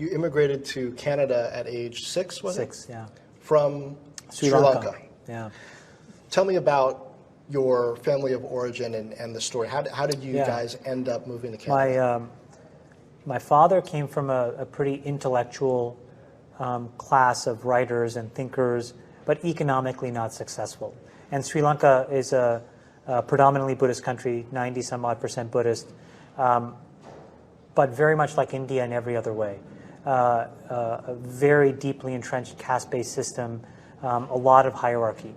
you immigrated to Canada at age 6, was it? 6, yeah. From Sri Lanka. Yeah. Tell me about your family of origin and the story. How did you guys end up moving to Canada? My father came from a pretty intellectual class of writers and thinkers, but economically not successful. And Sri Lanka is a predominantly Buddhist country, 90-some-odd% Buddhist, but very much like India in every other way. A very deeply entrenched caste-based system, a lot of hierarchy.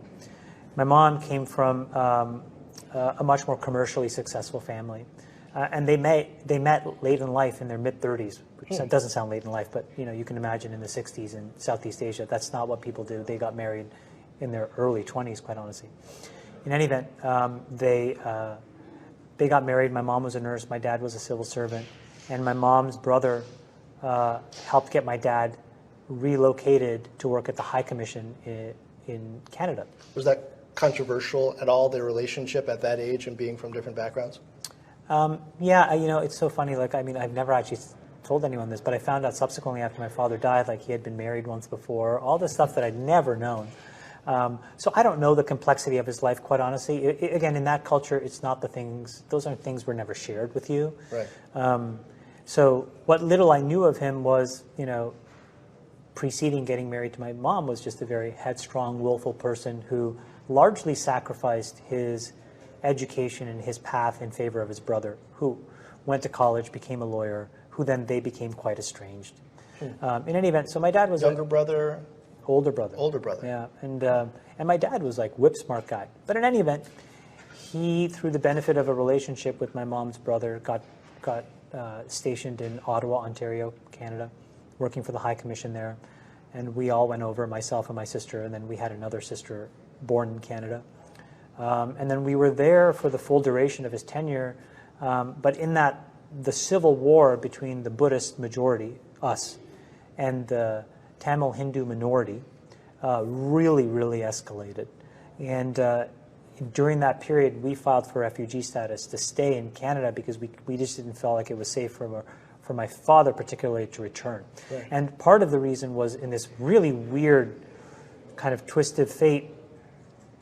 My mom came from a much more commercially successful family, and they met late in life in their mid-30s, which doesn't sound late in life, but you can imagine in the 60s in Southeast Asia, that's not what people do. They got married in their early 20s, quite honestly. In any event, they got married. My mom was a nurse. My dad was a civil servant, and my mom's brother helped get my dad relocated to work at the High Commission in Canada. Was that controversial at all, their relationship at that age and being from different backgrounds? Yeah, it's so funny. Like, I mean, I've never actually told anyone this, but I found out subsequently after my father died, like he had been married once before, all this stuff that I'd never known. So I don't know the complexity of his life, quite honestly. Again, in that culture, it's not the things, those aren't things were never shared with you. Right. So what little I knew of him was, preceding getting married to my mom was just a very headstrong, willful person who largely sacrificed his education and his path in favor of his brother, who went to college, became a lawyer, who then they became quite estranged. In any event, so my dad was younger brother, older brother. Older brother. Yeah, and my dad was like whip smart guy. But in any event, he, through the benefit of a relationship with my mom's brother, got stationed in Ottawa, Ontario, Canada, working for the High Commission there. And we all went over, myself and my sister, and then we had another sister born in Canada. And then we were there for the full duration of his tenure. But in that, the civil war between the Buddhist majority, us, and the Tamil Hindu minority really, really escalated. And during that period, we filed for refugee status to stay in Canada because we just didn't feel like it was safe for my father particularly to return. Right. And part of the reason was in this really weird kind of twist of fate,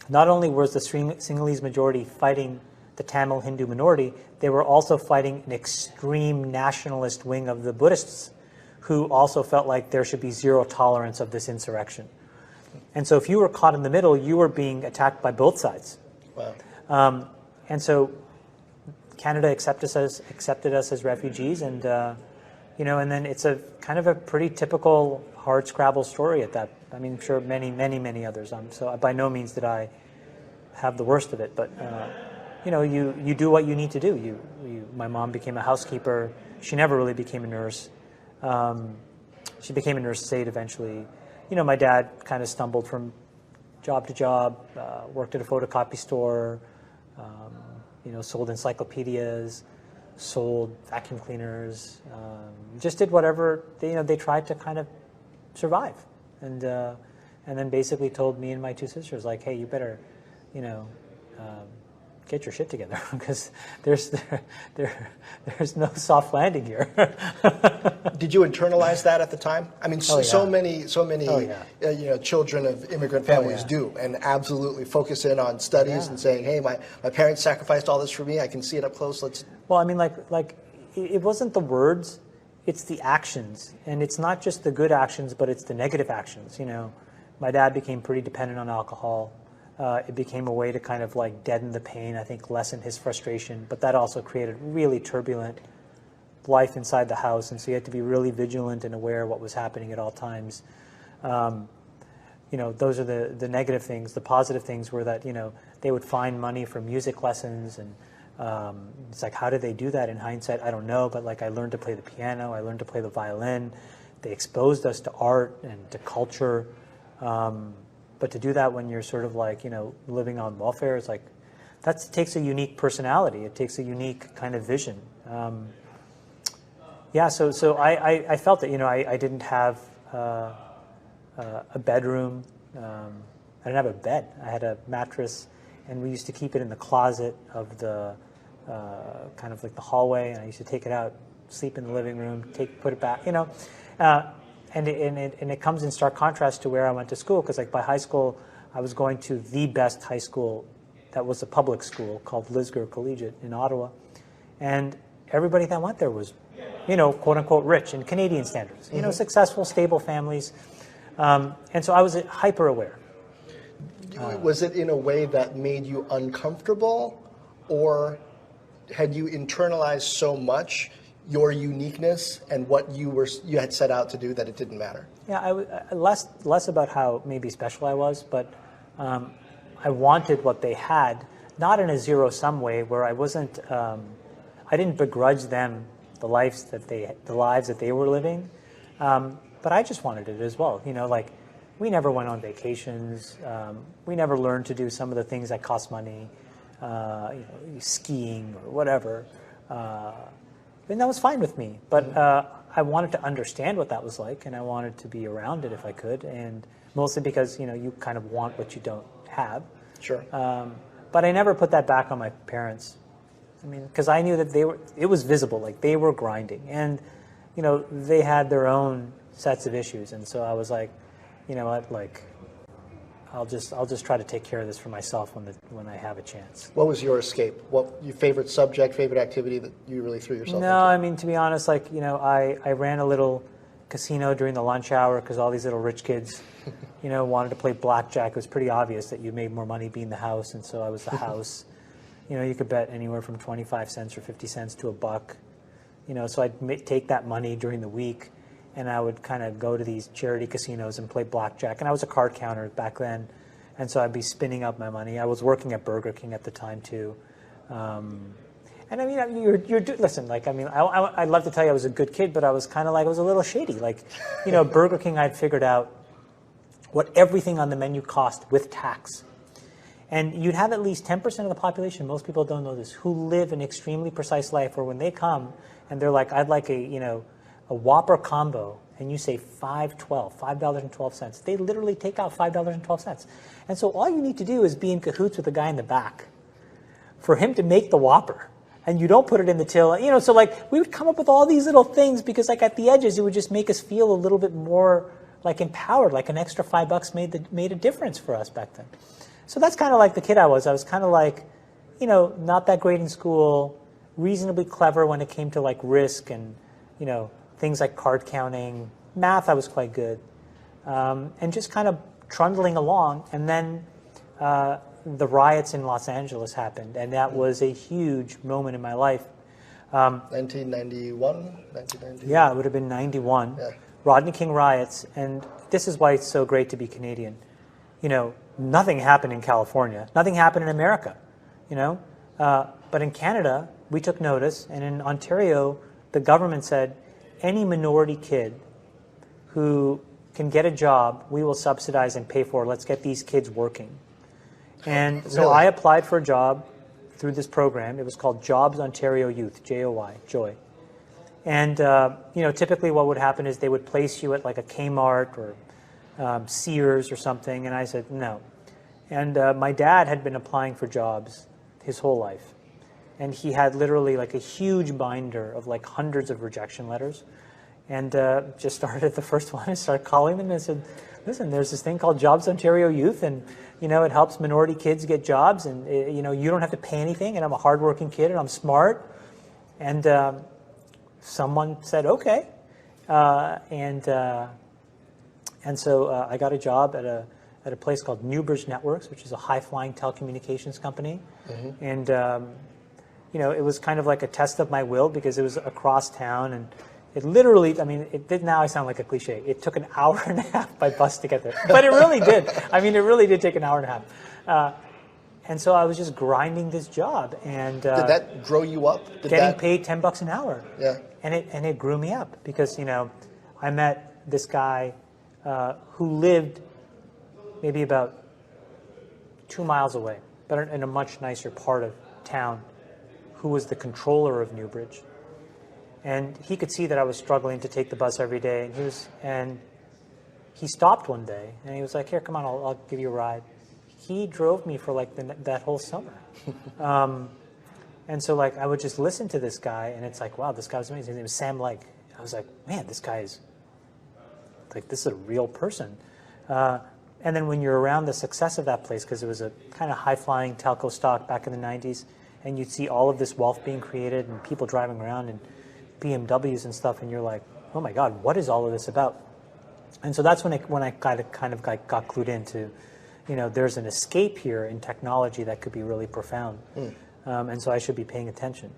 not only was the Sinhalese majority fighting the Tamil Hindu minority, they were also fighting an extreme nationalist wing of the Buddhists who also felt like there should be zero tolerance of this insurrection. And so if you were caught in the middle, you were being attacked by both sides. Wow. And so Canada accepted us as refugees, and and then it's a kind of a pretty typical hardscrabble story at that. I mean, I'm sure many others. So by no means did I have the worst of it, but you do what you need to do. My mom became a housekeeper. She never really became a nurse. She became a nurse's aide eventually. My dad kind of stumbled from job to job, worked at a photocopy store, sold encyclopedias, sold vacuum cleaners, just did whatever they tried to kind of survive, and then basically told me and my two sisters, like, hey, you better, get your shit together because there's no soft landing here. Did you internalize that at the time? I mean, so many children of immigrant families do, and absolutely focus in on studies and saying, hey, my parents sacrificed all this for me. I can see it up close. Well, I mean, like it wasn't the words, it's the actions, and it's not just the good actions, but it's the negative actions. My dad became pretty dependent on alcohol. It became a way to kind of like deaden the pain, I think lessen his frustration, but that also created really turbulent life inside the house, and so you had to be really vigilant and aware of what was happening at all times. Those are the negative things. The positive things were that, they would find money for music lessons, and it's like, how did they do that in hindsight? I don't know, but like I learned to play the piano, I learned to play the violin. They exposed us to art and to culture. But to do that when you're sort of like, living on welfare, it's like, that takes a unique personality. It takes a unique kind of vision. So I felt that, I didn't have a bedroom. I didn't have a bed. I had a mattress, and we used to keep it in the closet of the kind of like the hallway, and I used to take it out sleep in the living room, put it back, you know. And it comes in stark contrast to where I went to school, because like by high school, I was going to the best high school that was a public school called Lisgar Collegiate in Ottawa. And everybody that went there was, you know, quote unquote rich in Canadian standards, you know, successful, stable families. And so I was hyper aware. Was it in a way that made you uncomfortable, or had you internalized so much your uniqueness and what you had set out to do that it didn't matter? Yeah, less about how maybe special I was, but I wanted what they had, not in a zero-sum way where I wasn't. I didn't begrudge them the lives that they were living, but I just wanted it as well. You know, like we never went on vacations. We never learned to do some of the things that cost money, you know, skiing or whatever. And that was fine with me, but I wanted to understand what that was like, and I wanted to be around it if I could, and mostly because, you know, you kind of want what you don't have. Sure. But I never put that back on my parents. I mean, because I knew that it was visible, like they were grinding, and, you know, they had their own sets of issues, and so I was like, you know what, like, I'll just try to take care of this for myself when I have a chance. What was your escape? What your favorite subject, favorite activity that you really threw yourself into? No, I mean, to be honest, like, you know, I ran a little casino during the lunch hour because all these little rich kids, you know, wanted to play blackjack. It was pretty obvious that you made more money being the house, and so I was the house. You know, you could bet anywhere from 25 cents or 50 cents to $1. You know, so I'd take that money during the week, and I would kind of go to these charity casinos and play blackjack. And I was a card counter back then, and so I'd be spinning up my money. I was working at Burger King at the time too. And I mean, listen, like, I mean, I'd love to tell you I was a good kid, but I was kind of like, I was a little shady. Like, you know, Burger King, I'd figured out what everything on the menu cost with tax. And you'd have at least 10% of the population, most people don't know this, who live an extremely precise life where when they come and they're like, I'd like a Whopper combo, and you say $5.12, they literally take out $5.12. And so all you need to do is be in cahoots with the guy in the back for him to make the Whopper. And you don't put it in the till, you know, so like we would come up with all these little things because like at the edges, it would just make us feel a little bit more like empowered, like an extra $5 made a difference for us back then. So that's kind of like the kid I was. I was kind of like, you know, not that great in school, reasonably clever when it came to like risk and, you know, things like card counting. Math, I was quite good. And just kind of trundling along. And then the riots in Los Angeles happened. And that was a huge moment in my life. 1991? 1990? Yeah, it would have been 91. Yeah. Rodney King riots. And this is why it's so great to be Canadian. You know, nothing happened in California. Nothing happened in America, you know. But in Canada, we took notice. And in Ontario, the government said, any minority kid who can get a job, we will subsidize and pay for. Let's get these kids working. And so Really? I applied for a job through this program. It was called Jobs Ontario Youth, JOY, Joy. And, you know, typically what would happen is they would place you at like a Kmart or Sears or something. And I said, no. And my dad had been applying for jobs his whole life. And he had literally like a huge binder of like hundreds of rejection letters. And just started at the first one and started calling them and said, listen, there's this thing called Jobs Ontario Youth, and, you know, it helps minority kids get jobs, and, you know, you don't have to pay anything, and I'm a hardworking kid, and I'm smart. And someone said, okay. And so I got a job at a place called Newbridge Networks, which is a high-flying telecommunications company. Mm-hmm. And, you know, it was kind of like a test of my will because it was across town, and it literally, I mean, it did, now I sound like a cliche. It took an hour and a half by bus to get there. But it really did. I mean, it really did take an hour and a half. And so I was just grinding this job. And did that grow you up? Getting paid $10 an hour. Yeah. And it grew me up because, you know, I met this guy who lived maybe about 2 miles away, but in a much nicer part of town, who was the controller of Newbridge. And he could see that I was struggling to take the bus every day. And he stopped one day, and he was like, here, come on, I'll give you a ride. He drove me for like that whole summer. And so like I would just listen to this guy, and it's like, wow, this guy was amazing. His name was Sam Lake. I was like, man, this guy is like, this is a real person. And then when you're around the success of that place, because it was a kind of high-flying telco stock back in the 90s, and you'd see all of this wealth being created and people driving around in BMWs and stuff, and you're like, oh my God, what is all of this about? And so that's when I kind of got clued into, you know, there's an escape here in technology that could be really profound. And so I should be paying attention.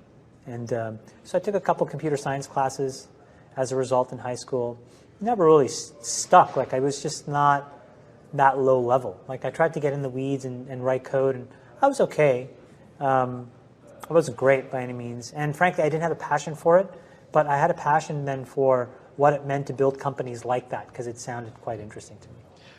And so I took a couple computer science classes as a result in high school. Never really stuck. Like I was just not that low level. Like I tried to get in the weeds and write code, and I was okay. I wasn't great by any means. And frankly, I didn't have a passion for it, but I had a passion then for what it meant to build companies like that, because it sounded quite interesting to me.